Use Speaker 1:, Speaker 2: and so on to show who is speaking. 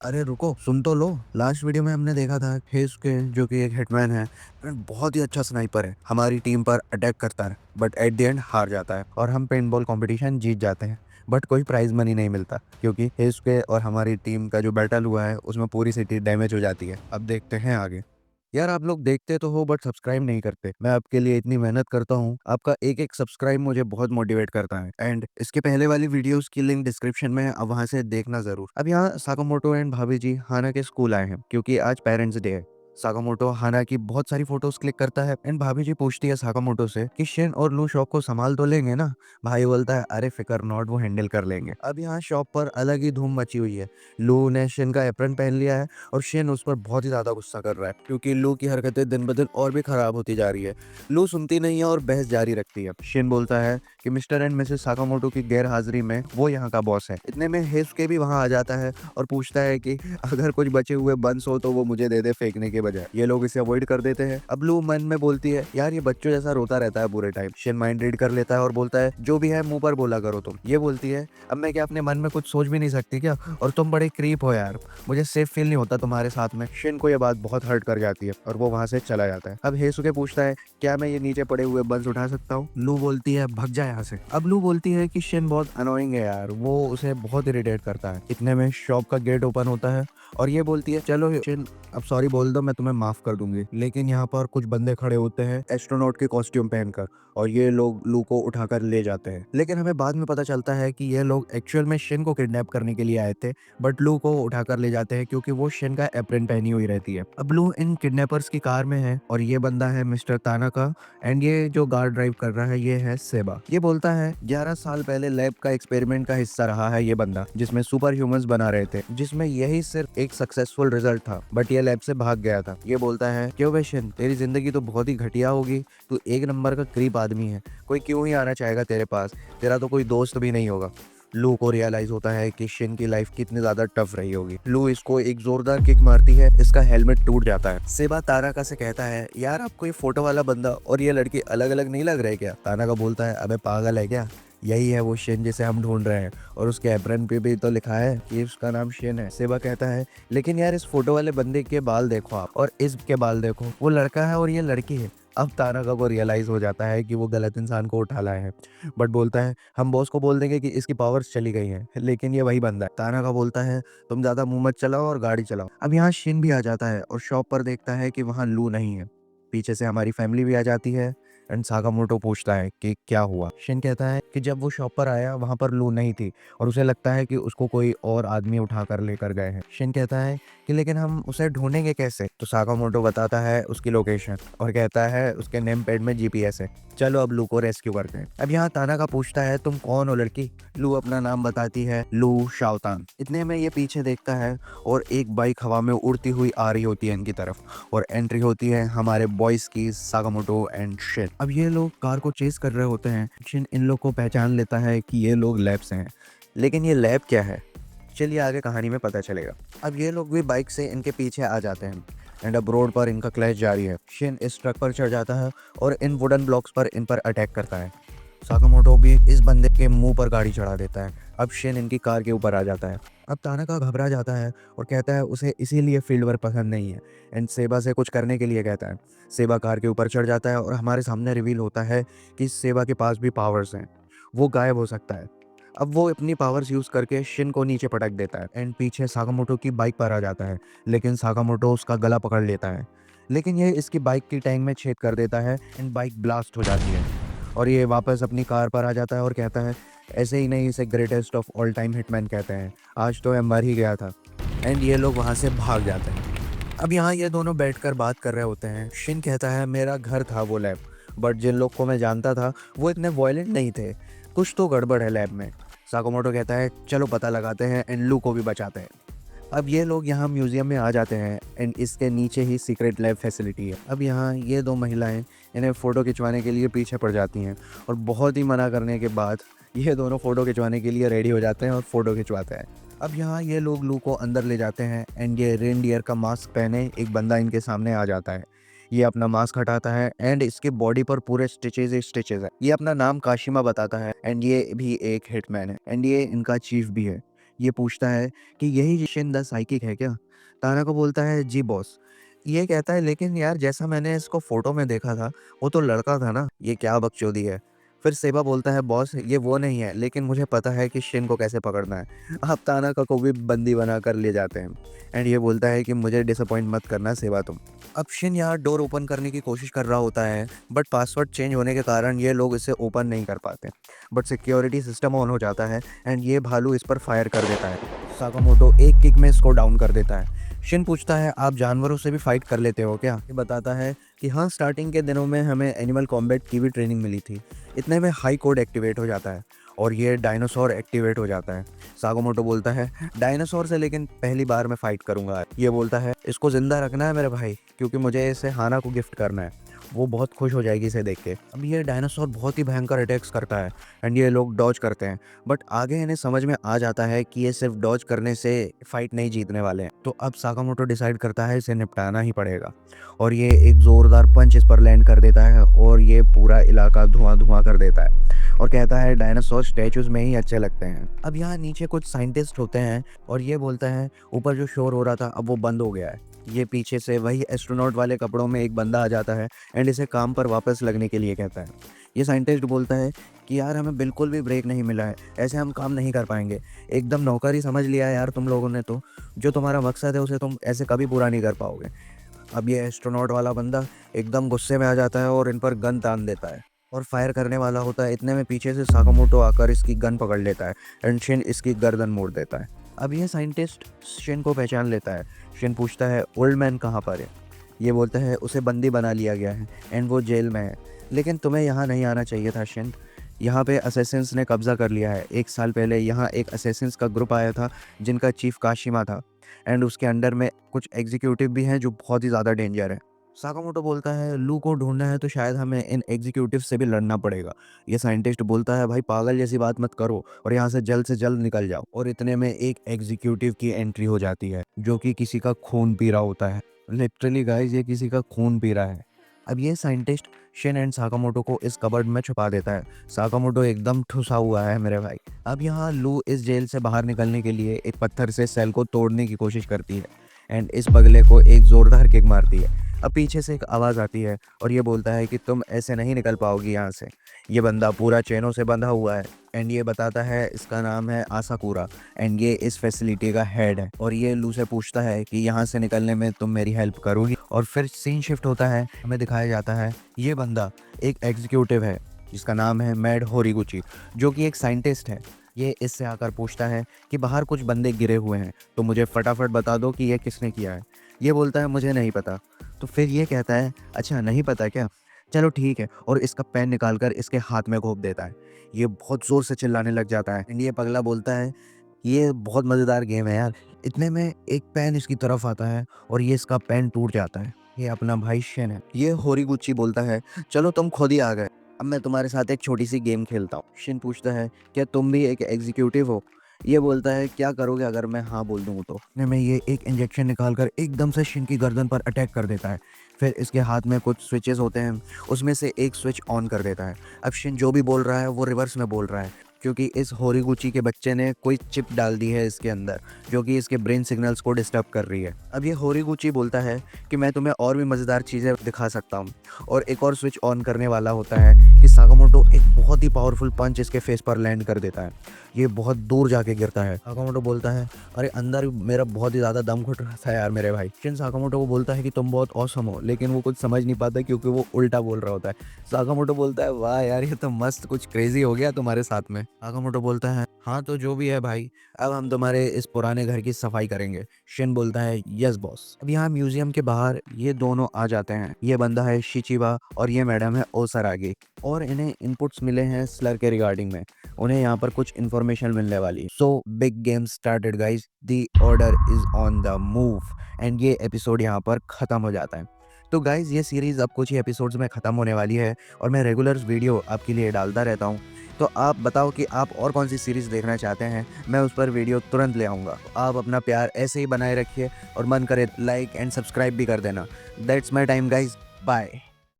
Speaker 1: अरे रुको, सुन तो लो। लास्ट वीडियो में हमने देखा था हेज़ुके जो कि एक हिटमैन है एंड बहुत ही अच्छा स्नाइपर है। हमारी टीम पर अटैक करता है बट एट द एंड हार जाता है और हम पेंटबॉल कंपटीशन जीत जाते हैं। बट कोई प्राइज मनी नहीं मिलता क्योंकि हेज़ुके और हमारी टीम का जो बैटल हुआ है उसमें पूरी सिटी डैमेज हो जाती है। अब देखते हैं आगे। यार आप लोग देखते तो हो बट सब्सक्राइब नहीं करते। मैं आपके लिए इतनी मेहनत करता हूँ, आपका एक एक सब्सक्राइब मुझे बहुत मोटिवेट करता है। एंड इसके पहले वाली वीडियोस की लिंक डिस्क्रिप्शन में है, अब वहां से देखना जरूर। अब यहाँ साकामोटो एंड भाभी जी हाना के स्कूल आए हैं क्योंकि आज पेरेंट्स डे है। साकामोटो हाना की बहुत सारी फोटोज क्लिक करता है एंड भाभी जी पूछती है साकामोटो से कि शिन और लू शॉप को संभाल तो लेंगे ना। भाई बोलता है अरे फिकर नॉट, वो हैंडल कर लेंगे। अब यहाँ शॉप पर अलग ही धूम मची हुई है। लू ने शिन का एप्रन पहन लिया है और शेन उस पर बहुत ही ज़्यादा गुस्सा कर रहा है क्योंकि लू की हरकतें दिन ब दिन और भी खराब होती जा रही है। लू सुनती नहीं है और बहस जारी रखती है। शेन बोलता है कि मिस्टर एंड मिसेस साकामोटो की गैर हाजिरी में वो यहाँ का बॉस है। इतने में हेसुके भी वहाँ आ जाता है और पूछता है कि अगर कुछ बचे हुए बंस हो तो वो मुझे दे दे फेंकने के बजाय। ये लोग इसे अवॉइड कर देते हैं। अब लू मन में बोलती है यार ये बच्चों जैसा रोता रहता है पूरे टाइम। शेन माइंड रीड कर लेता है और बोलता है जो भी है मुंह पर बोला करो तुम। ये बोलती है अब मैं क्या अपने मन में कुछ सोच भी नहीं सकती क्या, और तुम बड़े क्रीप हो यार, मुझे सेफ फील नहीं होता तुम्हारे साथ में। शिन को ये बात बहुत हर्ट कर जाती है और वो वहां से चला जाता है। अब हेसुके पूछता है क्या मैं ये नीचे पड़े हुए बंस उठा सकता हूँ। लू बोलती है भग जा यहाँ से। अब लू बोलती है कि शिन बहुत अनोइंग है यार, वो उसे बहुत इरिटेट करता है। इतने में शॉप का गेट ओपन होता है और ये बोलती है चलो शिन अब सॉरी बोल दो, मैं तुम्हें माफ कर दूंगी। लेकिन यहाँ पर कुछ बंदे खड़े होते हैं एस्ट्रोनॉट के कॉस्ट्यूम पहनकर और ये लोग लू को उठाकर ले जाते हैं। लेकिन हमें बाद में पता चलता है कि ये लोग एक्चुअल में शिन को किडनैप करने के लिए आए थे बट लू को उठाकर ले जाते हैं क्योंकि वो शिन का एप्रन पहनी हुई रहती है। अब लू इन किडनैपर्स की कार में है और ये बंदा है मिस्टर तानाका एंड ये जो कार ड्राइव कर रहा है ये है सेबा। ये बोलता है 11 साल पहले लैब का एक्सपेरिमेंट का हिस्सा रहा है ये बंदा जिसमें सुपर ह्यूमंस बना रहे थे, जिसमें यही सिर्फ एक सक्सेसफुल रिजल्ट था बट ये लैब से भाग गया था। ये बोलता है क्यों बे शिन, तेरी जिंदगी तो बहुत ही घटिया होगी, तू एक नंबर का क्रीप आदमी है, कोई क्यों ही आना चाहेगा तेरे पास, तेरा तो कोई दोस्त भी नहीं होगा। लू को रियलाइज होता है कि शिन की लाइफ कितनी ज्यादा टफ रही होगी। लू इसको एक जोरदार किक मारती है, इसका हेलमेट टूट जाता है। सेबा तानाका से कहता है यार आपको ये फोटो वाला बंदा और ये लड़की अलग अलग नहीं लग रहे क्या। तानाका बोलता है अबे पागल है क्या, यही है वो शिन जिसे हम ढूंढ रहे हैं और उसके एप्रन पे भी तो लिखा है कि उसका नाम शिन है। सेबा कहता है लेकिन यार इस फोटो वाले बंदे के बाल देखो आप और इसके बाल देखो, वो लड़का है और ये लड़की है। अब तानाका को रियलाइज हो जाता है कि वो गलत इंसान को उठा लाए हैं बट बोलता है हम बॉस को बोल देंगे कि इसकी पावर्स चली गई हैं, लेकिन ये वही बंदा है। तानाका बोलता है तुम ज्यादा मुंह मत चलाओ और गाड़ी चलाओ। अब यहाँ शिन भी आ जाता है और शॉप पर देखता है कि वहाँ लू नहीं है। पीछे से हमारी फैमिली भी आ जाती है एंड साकामोटो पूछता है कि क्या हुआ। शिन कहता है कि जब वो शॉप पर आया वहां पर लू नहीं थी और उसे लगता है कि उसको कोई और आदमी उठाकर लेकर गए हैं। शिन कहता है कि लेकिन हम उसे ढूंढेंगे कैसे। तो साकामोटो बताता है उसकी लोकेशन और कहता है उसके नेम पैड में जीपीएस है, चलो अब लू को रेस्क्यू करते हैं। अब यहाँ तानाका पूछता है तुम कौन हो लड़की। लू अपना नाम बताती है, लू शाओतान। इतने में ये पीछे देखता है और एक बाइक हवा में उड़ती हुई आ रही होती है इनकी तरफ और एंट्री होती है हमारे बॉयज की, साकामोटो एंड शिन। अब ये लोग कार को चेस कर रहे होते हैं। शिन इन लोग को पहचान लेता है कि ये लोग लैब से हैं, लेकिन ये लैब क्या है चलिए आगे कहानी में पता चलेगा। अब ये लोग भी बाइक से इनके पीछे आ जाते हैं एंड अब रोड पर इनका क्लैश जारी है। शिन इस ट्रक पर चढ़ जाता है और इन वुडन ब्लॉक्स पर इन पर अटैक करता है। साकामोटो भी इस बंदे के मुंह पर गाड़ी चढ़ा देता है। अब शिन इनकी कार के ऊपर आ जाता है। अब तानाका घबरा जाता है और कहता है उसे इसीलिए फील्ड वर्क पसंद नहीं है एंड सेबा से कुछ करने के लिए कहता है। सेबा कार के ऊपर चढ़ जाता है और हमारे सामने रिवील होता है कि सेबा के पास भी पावर्स हैं, वो गायब हो सकता है। अब वो अपनी पावर्स यूज करके शिन को नीचे पटक देता है एंड पीछे साकामोटो की बाइक पर आ जाता है, लेकिन साकामोटो उसका गला पकड़ लेता है। लेकिन ये इसकी बाइक की टैंक में छेद कर देता है एंड बाइक ब्लास्ट हो जाती है और ये वापस अपनी कार पर आ जाता है और कहता है ऐसे ही नहीं, इसे greatest of all time hitman कहते हैं, आज तो मैं मर ही गया था। एंड ये लोग वहाँ से भाग जाते हैं। अब यहाँ ये दोनों बैठकर बात कर रहे होते हैं। शिन कहता है मेरा घर था वो लैब, बट जिन लोग को मैं जानता था वो इतने वायलेंट नहीं थे, कुछ तो गड़बड़ है लैब में। साकामोटो कहता है चलो पता लगाते हैं एंड लू को भी बचाते हैं। अब ये लोग यहाँ म्यूजियम में आ जाते हैं एंड इसके नीचे ही सीक्रेट लैब फैसिलिटी है। अब यहाँ ये दो महिलाएं इन्हें फ़ोटो खिंचवाने के लिए पीछे पड़ जाती हैं और बहुत ही मना करने के बाद ये दोनों फ़ोटो खिंचवाने के लिए रेडी हो जाते हैं और फ़ोटो खिंचवाते हैं। अब यहाँ ये लोग लू को अंदर ले जाते हैं एंड ये रेनडियर का मास्क पहने एक बंदा इनके सामने आ जाता है। ये अपना मास्क हटाता है एंड इसके बॉडी पर पूरे स्टिचेज ही स्टिचेज है। ये अपना नाम काशिमा बताता है एंड ये भी एक हिटमैन है एंड ये इनका चीफ भी है। ये पूछता है कि यही शिन द साइकिक है क्या? तानाको बोलता है जी बॉस। ये कहता है लेकिन यार जैसा मैंने इसको फोटो में देखा था, वो तो लड़का था ना, ये क्या बकचोदी है? फिर सेबा बोलता है बॉस ये वो नहीं है, लेकिन मुझे पता है कि शिन को कैसे पकड़ना है। अब तानाका को भी बंदी बना कर ले जाते हैं एंड ये बोलता है कि मुझे डिसअपॉइंट मत करना सेबा तुम। अब शिन यहाँ डोर ओपन करने की कोशिश कर रहा होता है, बट पासवर्ड चेंज होने के कारण ये लोग इसे ओपन नहीं कर पाते। बट सिक्योरिटी सिस्टम ऑन हो जाता है एंड ये भालू इस पर फायर कर देता है। साकामोटो एक किक में इसको डाउन कर देता है। शिन पूछता है आप जानवरों से भी फाइट कर लेते हो क्या? ये बताता है कि हाँ, स्टार्टिंग के दिनों में हमें एनिमल कॉम्बैट की भी ट्रेनिंग मिली थी। इतने में हाई कोड एक्टिवेट हो जाता है और ये डायनासोर एक्टिवेट हो जाता है। साकामोटो बोलता है डायनासोर से लेकिन पहली बार मैं फाइट करूंगा। ये बोलता है इसको जिंदा रखना है मेरे भाई, क्योंकि मुझे इसे हाना को गिफ्ट करना है, वो बहुत खुश हो जाएगी इसे देख के। अब ये डायनासोर बहुत ही भयंकर अटैक्स करता है एंड ये लोग डॉज करते हैं, बट आगे इन्हें समझ में आ जाता है कि ये सिर्फ डॉज करने से फाइट नहीं जीतने वाले हैं। तो अब साकामोटो डिसाइड करता है इसे निपटाना ही पड़ेगा और ये एक जोरदार पंच इस पर लैंड कर देता है और ये पूरा इलाका धुआं धुआं कर देता है और कहता है डायनासोर स्टैचूज में ही अच्छे लगते हैं। अब यहाँ नीचे कुछ साइंटिस्ट होते हैं और ये बोलता है ऊपर जो शोर हो रहा था अब वो बंद हो गया है। ये पीछे से वही एस्ट्रोनॉट वाले कपड़ों में एक बंदा आ जाता है एंड इसे काम पर वापस लगने के लिए कहता है। ये साइंटिस्ट बोलता है कि यार हमें बिल्कुल भी ब्रेक नहीं मिला है, ऐसे हम काम नहीं कर पाएंगे। एकदम नौकरी समझ लिया है यार तुम लोगों ने, तो जो तुम्हारा मकसद है उसे तुम ऐसे कभी पूरा नहीं कर पाओगे। अब ये एस्ट्रोनॉट वाला बंदा एकदम गुस्से में आ जाता है और इन पर गन तान देता है और फायर करने वाला होता है। इतने में पीछे से साकामोटो आकर इसकी गन पकड़ लेता है एंड शिन इसकी गर्दन मोड़ देता है। अब ये साइंटिस्ट शिन को पहचान लेता है। शिन पूछता है ओल्ड मैन कहाँ पर है? ये बोलता है उसे बंदी बना लिया गया है एंड वो जेल में है, लेकिन तुम्हें यहाँ नहीं आना चाहिए था शिन। यहाँ पे असेसिन्स ने कब्जा कर लिया है। 1 साल पहले यहाँ एक असेसिन्स का ग्रुप आया था जिनका चीफ काशिमा था एंड उसके अंडर में कुछ एग्जीक्यूटिव भी हैं जो बहुत ही ज़्यादा डेंजर है। साकामोटो बोलता है लू को ढूंढना है तो शायद हमें इन एग्जीक्यूटिव से भी लड़ना पड़ेगा। ये साइंटिस्ट बोलता है भाई पागल जैसी बात मत करो और यहाँ से जल्द निकल जाओ। और इतने में एक एग्जीक्यूटिव की एंट्री हो जाती है जो कि किसी का खून पी रहा होता है। लिटरली गाइस ये किसी का खून पी रहा है। अब ये साइंटिस्ट शिन एंड साकामोटो को इस कबर्ड में छुपा देता है। साकामोटो एकदम ठुसा हुआ है मेरे भाई। अब यहाँ लू इस जेल से बाहर निकलने के लिए एक पत्थर से सेल को तोड़ने की कोशिश करती है एंड इस बगले को एक जोरदार किक मारती है। अब पीछे से एक आवाज़ आती है और ये बोलता है कि तुम ऐसे नहीं निकल पाओगी यहाँ से। ये बंदा पूरा चेनों से बंधा हुआ है एंड ये बताता है इसका नाम है आसाकुरा एंड ये इस फैसिलिटी का हेड है। और ये लू से पूछता है कि यहाँ से निकलने में तुम मेरी हेल्प करोगी। और फिर सीन शिफ्ट होता है, हमें दिखाया जाता है ये बंदा एक एग्जीक्यूटिव है जिसका नाम है मैड होरिगुची, जो कि एक साइंटिस्ट है। ये इससे आकर पूछता है कि बाहर कुछ बंदे गिरे हुए हैं तो मुझे फटाफट बता दो कि ये किसने किया है। ये बोलता है मुझे नहीं पता। तो फिर ये कहता है अच्छा नहीं पता क्या, चलो ठीक है, और इसका पेन निकाल कर इसके हाथ में घोंप देता है। ये बहुत ज़ोर से चिल्लाने लग जाता है एंड ये पगला बोलता है ये बहुत मज़ेदार गेम है यार। इतने में एक पेन इसकी तरफ आता है और ये इसका पेन टूट जाता है। ये अपना भाई शिन है। ये होरिगुची बोलता है चलो तुम खुद ही आ गए, अब मैं तुम्हारे साथ एक छोटी सी गेम खेलता हूँ। शिन पूछता है क्या तुम भी एक एग्जीक्यूटिव हो? ये बोलता है क्या करोगे अगर मैं हाँ बोल दूँ तो? इतने में ये एक इंजेक्शन निकालकर एकदम से शिन की गर्दन पर अटैक कर देता है। फिर इसके हाथ में कुछ स्विचेस होते हैं, उसमें से एक स्विच ऑन कर देता है। अब शिन जो भी बोल रहा है वो रिवर्स में बोल रहा है क्योंकि इस होरिगुची के बच्चे ने कोई चिप डाल दी है इसके अंदर जो कि इसके ब्रेन सिग्नल्स को डिस्टर्ब कर रही है। अब ये होरिगुची बोलता है कि मैं तुम्हें और भी मज़ेदार चीज़ें दिखा सकता हूँ, और एक और स्विच ऑन करने वाला होता है कि साकामोटो एक बहुत ही पावरफुल पंच इसके फेस पर लैंड कर देता है। ये बहुत दूर जाके गिरता है। साकामोटो बोलता है अरे अंदर मेरा बहुत ही ज़्यादा दम घुट रहा था यार मेरे भाई। शिन साकामोटो को बोलता है कि तुम बहुत ऑसम हो, लेकिन वो कुछ समझ नहीं पाता क्योंकि वो उल्टा बोल रहा होता है। साकामोटो बोलता है वाह यार ये तो मस्त कुछ क्रेजी हो गया तुम्हारे साथ में। साकामोटो बोलता है हाँ तो जो भी है भाई, अब हम तुम्हारे इस पुराने घर की सफाई करेंगे। शिन बोलता है यस बॉस। अब यहाँ म्यूजियम के बाहर ये दोनों आ जाते हैं। ये बंदा है शिचिबा और ये मैडम है ओसरागी, और इन्हें इनपुट्स मिले हैं स्लर के रिगार्डिंग में। उन्हें यहाँ पर कुछ इन्फॉर्मेशन मिलने वाली है। So big game started guys, the order is on the move. And ये एपिसोड यहाँ पर खत्म हो जाता है। तो गाइज ये सीरीज़ अब कुछ ही एपिसोड्स में ख़त्म होने वाली है और मैं रेगुलर वीडियो आपके लिए डालता रहता हूँ। तो आप बताओ कि आप और कौन सी सीरीज़ देखना चाहते हैं, मैं उस पर वीडियो तुरंत ले आऊँगा। आप अपना प्यार ऐसे ही बनाए रखिए और मन करे लाइक एंड सब्सक्राइब भी कर देना। That's my time guys, bye.